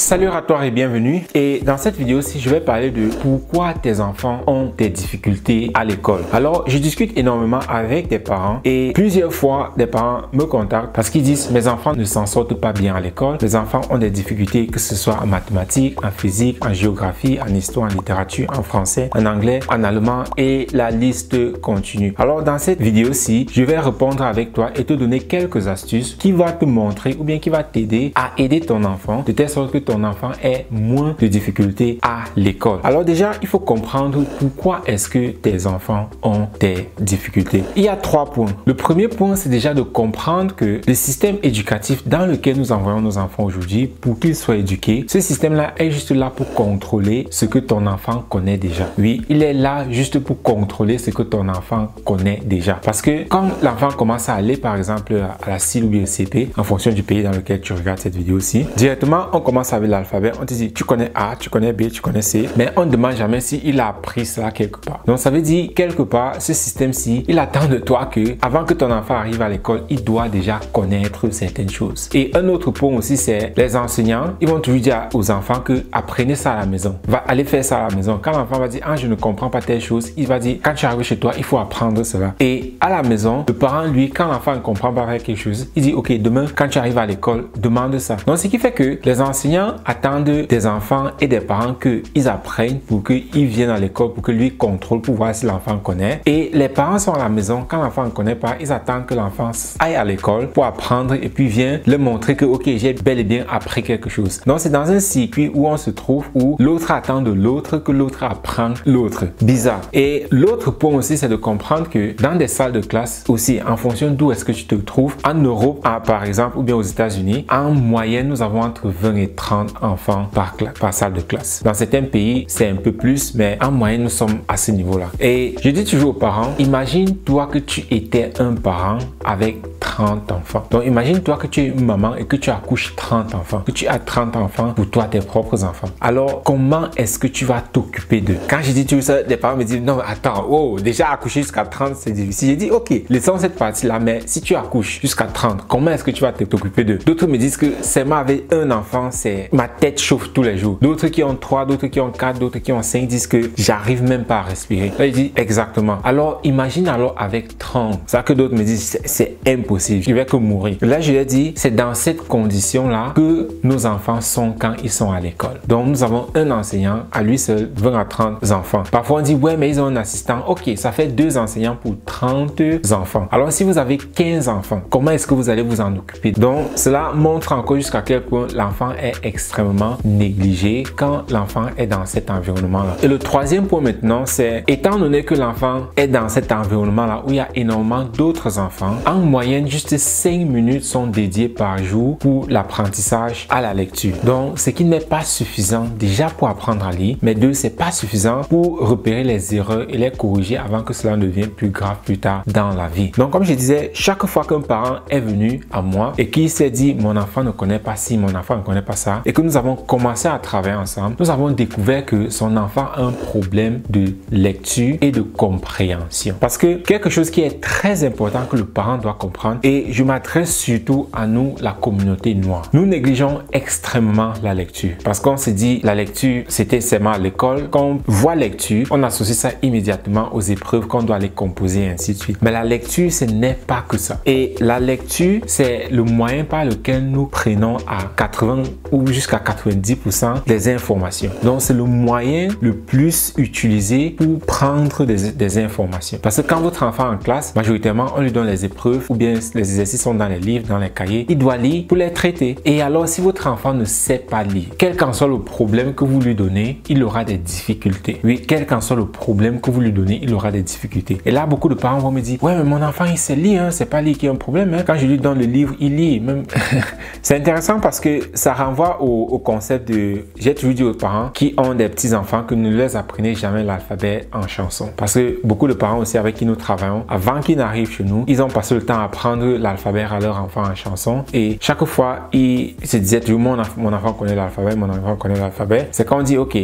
Salut à toi et bienvenue. Et dans cette vidéo-ci, je vais parler de pourquoi tes enfants ont des difficultés à l'école. Alors, je discute énormément avec des parents et plusieurs fois, des parents me contactent parce qu'ils disent mes enfants ne s'en sortent pas bien à l'école. Mes enfants ont des difficultés, que ce soit en mathématiques, en physique, en géographie, en histoire, en littérature, en français, en anglais, en allemand et la liste continue. Alors, dans cette vidéo-ci, je vais répondre avec toi et te donner quelques astuces qui vont te montrer ou bien qui va t'aider à aider ton enfant de telle sorte que ton enfant ait moins de difficultés à l'école. Alors déjà, il faut comprendre pourquoi est-ce que tes enfants ont des difficultés. Il y a 3 points. Le premier point, c'est déjà de comprendre que le système éducatif dans lequel nous envoyons nos enfants aujourd'hui pour qu'ils soient éduqués, ce système-là est juste là pour contrôler ce que ton enfant connaît déjà. Oui, il est là juste pour contrôler ce que ton enfant connaît déjà. Parce que quand l'enfant commence à aller, par exemple, à la CIL ou bien au CP, en fonction du pays dans lequel tu regardes cette vidéo-ci, directement, on commence avec l'alphabet. On te dit, tu connais A, tu connais B, tu connais C, mais on ne demande jamais s'il a appris cela quelque part. Donc, ça veut dire, quelque part, ce système-ci, il attend de toi que, avant que ton enfant arrive à l'école, il doit déjà connaître certaines choses. Et un autre point aussi, c'est les enseignants, ils vont toujours dire aux enfants que apprenez ça à la maison. Va aller faire ça à la maison. Quand l'enfant va dire, ah, je ne comprends pas telle chose, il va dire, quand tu arrives chez toi, il faut apprendre cela. Et à la maison, le parent, lui, quand l'enfant ne comprend pas quelque chose, il dit, ok, demain, quand tu arrives à l'école, demande ça. Donc, ce qui fait que les enseignants attendent des enfants et des parents qu'ils apprennent pour qu'ils viennent à l'école, pour que lui contrôle, pour voir si l'enfant connaît. Et les parents sont à la maison, quand l'enfant ne connaît pas, ils attendent que l'enfant aille à l'école pour apprendre et puis vient leur montrer que, ok, j'ai bel et bien appris quelque chose. Donc, c'est dans un circuit où on se trouve, où l'autre attend de l'autre que l'autre apprend l'autre. Bizarre. Et l'autre point aussi, c'est de comprendre que dans des salles de classe aussi, en fonction d'où est-ce que tu te trouves, en Europe, par exemple, ou bien aux États-Unis, en moyenne, nous avons entre 20 et 30 enfants par salle de classe. Dans certains pays, c'est un peu plus, mais en moyenne, nous sommes à ce niveau-là. Et je dis toujours aux parents, imagine-toi que tu étais un parent avec 30 enfants. Donc, imagine-toi que tu es une maman et que tu accouches 30 enfants, que tu as 30 enfants pour toi, tes propres enfants. Alors, comment est-ce que tu vas t'occuper d'eux? Quand je dis tout ça, les parents me disent, non, attends, oh, déjà accoucher jusqu'à 30, c'est difficile. J'ai dit, ok, laissons cette partie-là, mais si tu accouches jusqu'à 30, comment est-ce que tu vas t'occuper d'eux? D'autres me disent que seulement avec un enfant, c'est ma tête chauffe tous les jours. D'autres qui ont 3, d'autres qui ont 4, d'autres qui ont 5 disent que j'arrive même pas à respirer. Là, je dis exactement. Alors, imagine alors avec 30. Ça que d'autres me disent, c'est impossible. Je vais que mourir. Là, je leur dis, c'est dans cette condition-là que nos enfants sont quand ils sont à l'école. Donc, nous avons un enseignant, à lui seul, 20 à 30 enfants. Parfois, on dit, ouais, mais ils ont un assistant. Ok, ça fait 2 enseignants pour 30 enfants. Alors, si vous avez 15 enfants, comment est-ce que vous allez vous en occuper? Donc, cela montre encore jusqu'à quel point l'enfant est extrêmement négligé quand l'enfant est dans cet environnement-là. Et le troisième point maintenant, c'est étant donné que l'enfant est dans cet environnement-là où il y a énormément d'autres enfants, en moyenne, juste 5 minutes sont dédiées par jour pour l'apprentissage à la lecture. Donc, ce qui n'est pas suffisant déjà pour apprendre à lire, mais 2, c'est pas suffisant pour repérer les erreurs et les corriger avant que cela ne devienne plus grave plus tard dans la vie. Donc, comme je disais, chaque fois qu'un parent est venu à moi et qui s'est dit, mon enfant ne connaît pas ci, mon enfant ne connaît pas ça, et que nous avons commencé à travailler ensemble, nous avons découvert que son enfant a un problème de lecture et de compréhension. Parce que quelque chose qui est très important que le parent doit comprendre, et je m'adresse surtout à nous, la communauté noire. Nous négligeons extrêmement la lecture. Parce qu'on se dit, la lecture, c'était seulement à l'école. Quand on voit lecture, on associe ça immédiatement aux épreuves qu'on doit aller composer et ainsi de suite. Mais la lecture, ce n'est pas que ça. Et la lecture, c'est le moyen par lequel nous prenons à 80 ou jusqu'à 90% des informations. Donc, c'est le moyen le plus utilisé pour prendre des informations. Parce que quand votre enfant est en classe, majoritairement, on lui donne les épreuves ou bien les exercices sont dans les livres, dans les cahiers. Il doit lire pour les traiter. Et alors, si votre enfant ne sait pas lire, quel qu'en soit le problème que vous lui donnez, il aura des difficultés. Oui, quel qu'en soit le problème que vous lui donnez, il aura des difficultés. Et là, beaucoup de parents vont me dire, ouais, mais mon enfant, il sait lire, hein, c'est pas lire qui a un problème. Hein. Quand je lui donne le livre, il lit. Même c'est intéressant parce que ça renvoie au concept de... J'ai toujours dit aux parents qui ont des petits-enfants que ne leur apprenez jamais l'alphabet en chanson. Parce que beaucoup de parents aussi avec qui nous travaillons, avant qu'ils n'arrivent chez nous, ils ont passé le temps à apprendre l'alphabet à leur enfant en chanson et chaque fois, il se disait toujours mon enfant connaît l'alphabet, mon enfant connaît l'alphabet. C'est quand on dit ok,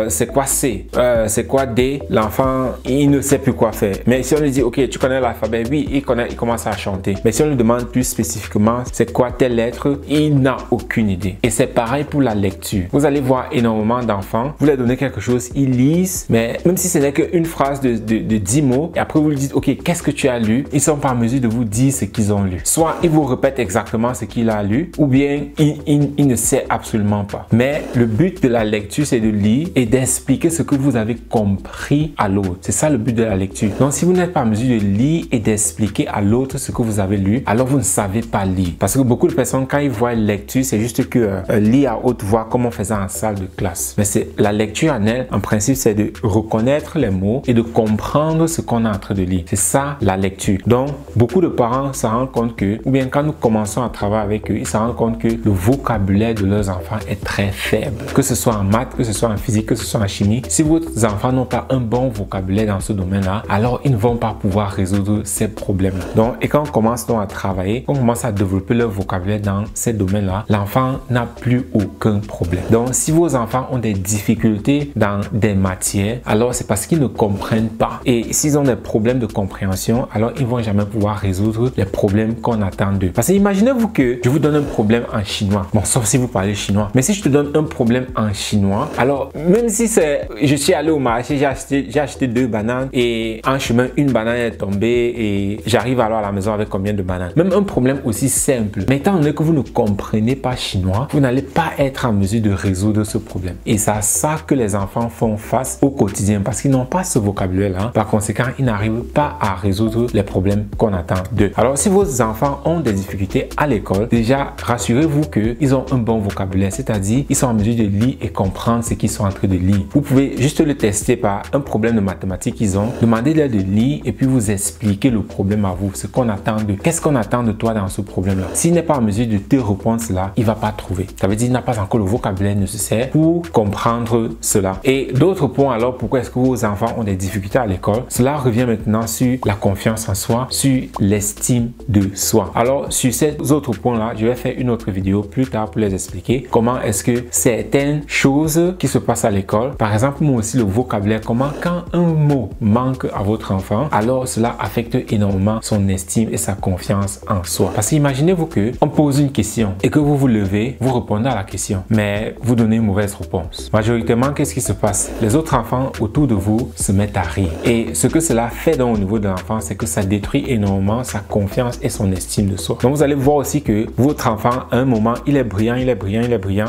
c'est quoi C, c'est quoi D, l'enfant il ne sait plus quoi faire. Mais si on lui dit ok, tu connais l'alphabet, oui, il commence à chanter. Mais si on lui demande plus spécifiquement c'est quoi telle lettre, il n'a aucune idée. Et c'est pareil pour la lecture. Vous allez voir énormément d'enfants, vous leur donnez quelque chose, ils lisent, mais même si ce n'est qu'une phrase de 10 mots, et après vous lui dites ok, qu'est-ce que tu as lu, ils sont pas en mesure de vous dire ce qu'ils ont lu. Soit ils vous répètent exactement ce qu'il a lu, ou bien il ne sait absolument pas. Mais le but de la lecture, c'est de lire et d'expliquer ce que vous avez compris à l'autre. C'est ça le but de la lecture. Donc si vous n'êtes pas en mesure de lire et d'expliquer à l'autre ce que vous avez lu, alors vous ne savez pas lire. Parce que beaucoup de personnes, quand ils voient lecture, c'est juste que lire à haute voix comme on faisait en salle de classe. Mais c'est la lecture en elle, en principe, c'est de reconnaître les mots et de comprendre ce qu'on est en train de lire. C'est ça la lecture. Donc beaucoup de parents se rendent compte que, ou bien quand nous commençons à travailler avec eux, ils se rendent compte que le vocabulaire de leurs enfants est très faible. Que ce soit en maths, que ce soit en physique, que ce soit en chimie. Si vos enfants n'ont pas un bon vocabulaire dans ce domaine-là, alors ils ne vont pas pouvoir résoudre ces problèmes-là. Donc, et quand on commence donc à travailler, on commence à développer leur vocabulaire dans ces domaines-là, l'enfant n'a plus aucun problème. Donc, si vos enfants ont des difficultés dans des matières, alors c'est parce qu'ils ne comprennent pas. Et s'ils ont des problèmes de compréhension, alors ils ne vont jamais pouvoir résoudre les problèmes qu'on attend d'eux. Parce que imaginez-vous que je vous donne un problème en chinois. Bon, sauf si vous parlez chinois. Mais si je te donne un problème en chinois, alors même si c'est... Je suis allé au marché, j'ai acheté 2 bananes et en chemin, une banane est tombée et j'arrive alors à la maison avec combien de bananes? Même un problème aussi simple. Mais étant donné que vous ne comprenez pas chinois, vous n'allez pas être en mesure de résoudre ce problème. Et c'est à ça que les enfants font face au quotidien parce qu'ils n'ont pas ce vocabulaire-là. Par conséquent, ils n'arrivent pas à résoudre les problèmes qu'on attend d'eux. Alors, si vos enfants ont des difficultés à l'école, déjà, rassurez-vous qu'ils ont un bon vocabulaire, c'est-à-dire ils sont en mesure de lire et comprendre ce qu'ils sont en train de lire. Vous pouvez juste le tester par un problème de mathématiques qu'ils ont, demandez-leur de lire et puis vous expliquer le problème à vous, ce qu'on attend de, qu'est-ce qu'on attend de toi dans ce problème-là. S'il n'est pas en mesure de te répondre cela, il va pas trouver. Ça veut dire qu'il n'a pas encore le vocabulaire nécessaire pour comprendre cela. Et d'autres points alors, pourquoi est-ce que vos enfants ont des difficultés à l'école? Cela revient maintenant sur la confiance en soi, sur l'estime de soi. Alors, sur ces autres points-là, je vais faire une autre vidéo plus tard pour les expliquer comment est-ce que certaines choses qui se passent à l'école, par exemple, moi aussi le vocabulaire, comment quand un mot manque à votre enfant, alors cela affecte énormément son estime et sa confiance en soi. Parce qu'imaginez-vous que on pose une question et que vous vous levez, vous répondez à la question, mais vous donnez une mauvaise réponse. Majoritairement, qu'est-ce qui se passe? Les autres enfants autour de vous se mettent à rire. Et ce que cela fait donc au niveau de l'enfant, c'est que ça détruit énormément sa confiance et son estime de soi. Donc vous allez voir aussi que votre enfant, à un moment, il est brillant,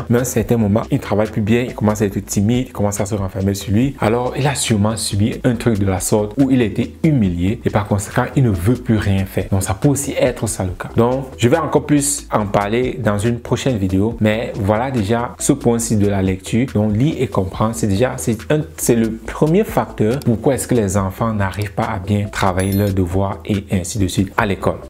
mais à un certain moment, il ne travaille plus bien, il commence à être timide, il commence à se renfermer sur lui. Alors, il a sûrement subi un truc de la sorte où il a été humilié et par conséquent, il ne veut plus rien faire. Donc, ça peut aussi être ça le cas. Donc, je vais encore plus en parler dans une prochaine vidéo, mais voilà déjà ce point-ci de la lecture. Donc, lire et comprendre, c'est le premier facteur pourquoi est-ce que les enfants n'arrivent pas à bien travailler leurs devoirs et ainsi de suite à l'école.